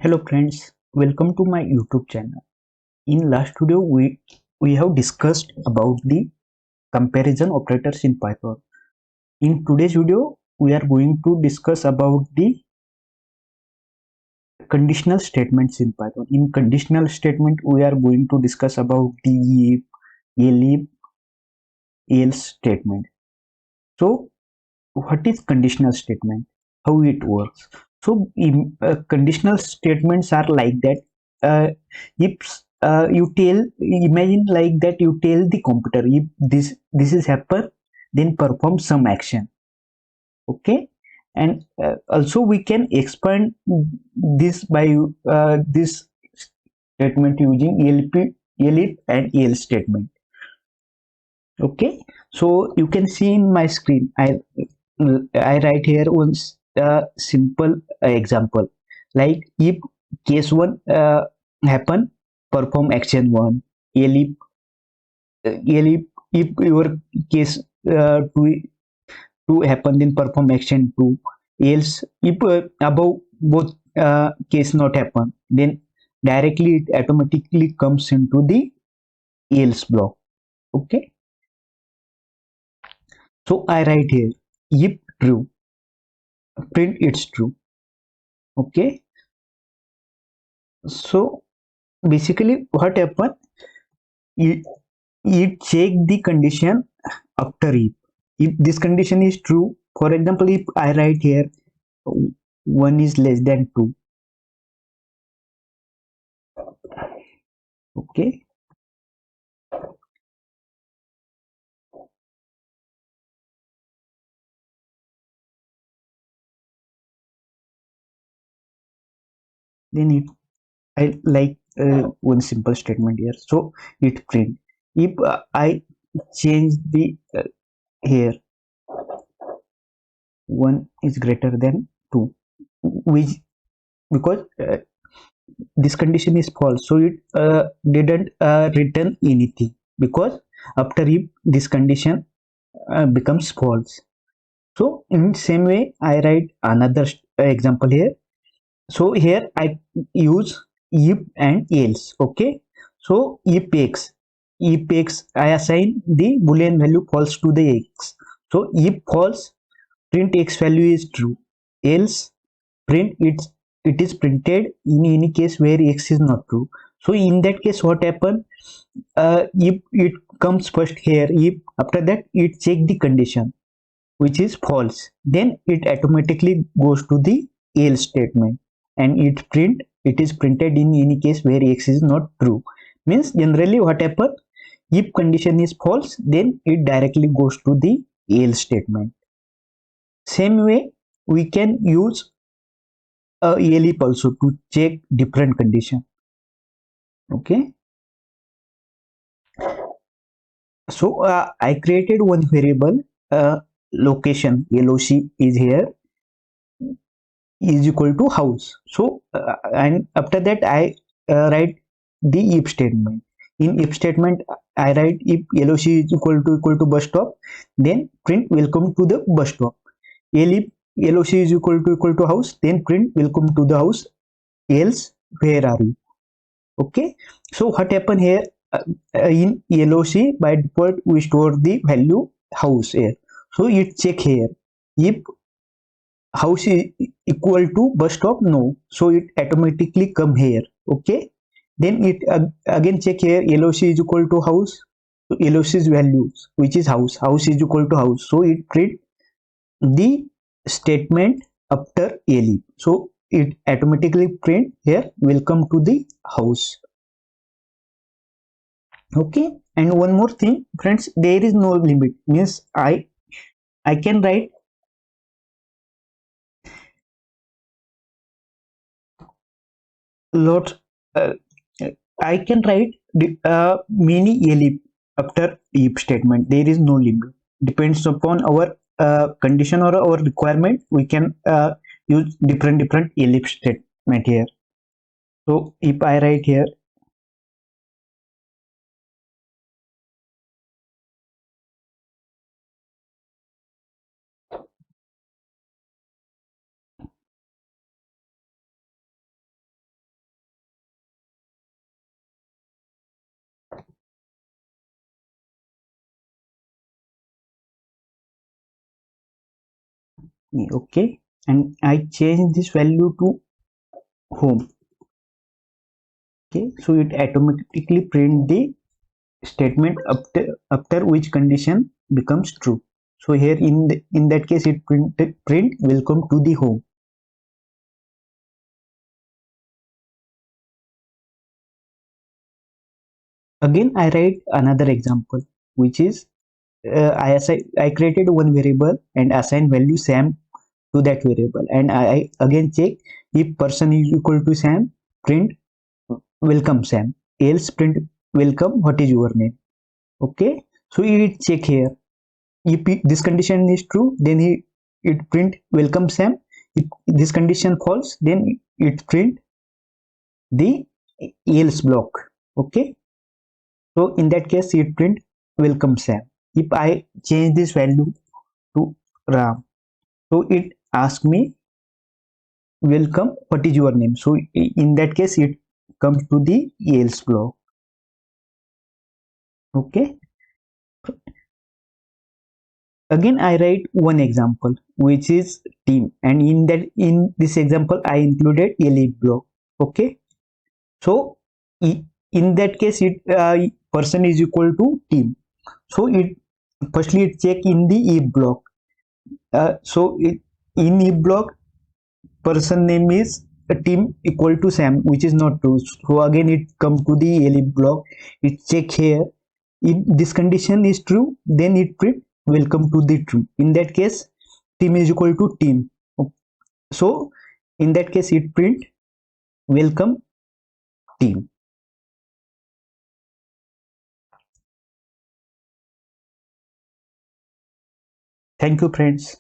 Hello friends, welcome to my YouTube channel. In last video we have discussed about the comparison operators in Python. In today's video we are going to discuss about the conditional statements in Python. In conditional statement we are going to discuss about the if, elif, else statement. So what is conditional statement? How it works? So conditional statements are like that. If you tell, imagine like that you tell the computer if this is happen, then perform some action. Okay, and also we can expand this by this statement using elif and el statement. Okay, so you can see in my screen I write here one simple example, like if case 1 happen, perform action 1. Elif, elif, if your case 2 happen, then perform action 2. Else if above both case not happen, then directly it automatically comes into the else block. Okay, so I write here if true, print it's true. Okay, so basically what happened, it, it check the condition after if this condition is true. For example, if I write here 1 is less than 2. Okay, then it I like one simple statement here, so it print if I change the here 1 is greater than 2, which because this condition is false, so it didn't return anything, because after if this condition becomes false. So in same way I write another example here. So here I use if and else. Okay, so if x I assign the boolean value false to the x. So if false, print x value is true, else print it is printed in any case where x is not true. So in that case what happen, if it comes first here, if after that it check the condition which is false, then it automatically goes to the else statement, and it is printed in any case where x is not true. Means generally what happen, if condition is false, then it directly goes to the else statement. Same way we can use elif also to check different condition. Okay, so I created one variable, location loc is here, is equal to house. So and after that I write the if statement. In if statement I write if loc is equal to bus stop, then print welcome to the bus stop. Elif loc is equal to house, then print welcome to the house. Else where are you? Okay, so what happen here, in loc by default we store the value house here. So it check here if house is equal to bus stop, no, so it automatically come here. Okay, then it again check here loc is equal to house. So loc's values which is house is equal to house, so it print the statement after elif. So it automatically print here welcome to the house. Okay, and one more thing friends, there is no limit, means I can write lots, uh, I can write many elif after if statement. There is no limit, depends upon our condition or our requirement. We can use different elif statement here. So if I write here Okay, and I change this value to home. Okay, so it automatically print the statement after which condition becomes true. So here in that case it print welcome to the home. Again I write another example, which is I created one variable and assign value Sam to that variable, and I again check if person is equal to Sam, print welcome Sam, else print welcome what is your name. Okay, so it check here if this condition is true, then it print welcome Sam. If this condition false, then it print the else block. Okay, so in that case it print welcome Sam. If I change this value to Ram, so it asks me welcome what is your name. So in that case it comes to the else block. Okay, again I write one example which is team, and in this example I included elif block. Okay, so in that case it person is equal to team, so it firstly it check in the if block. In if block person name is a team equal to Sam, which is not true. So again it come to the elif block, it check here if this condition is true, then it print welcome to the true. In that case team is equal to team, so in that case it print welcome team. Thank you friends.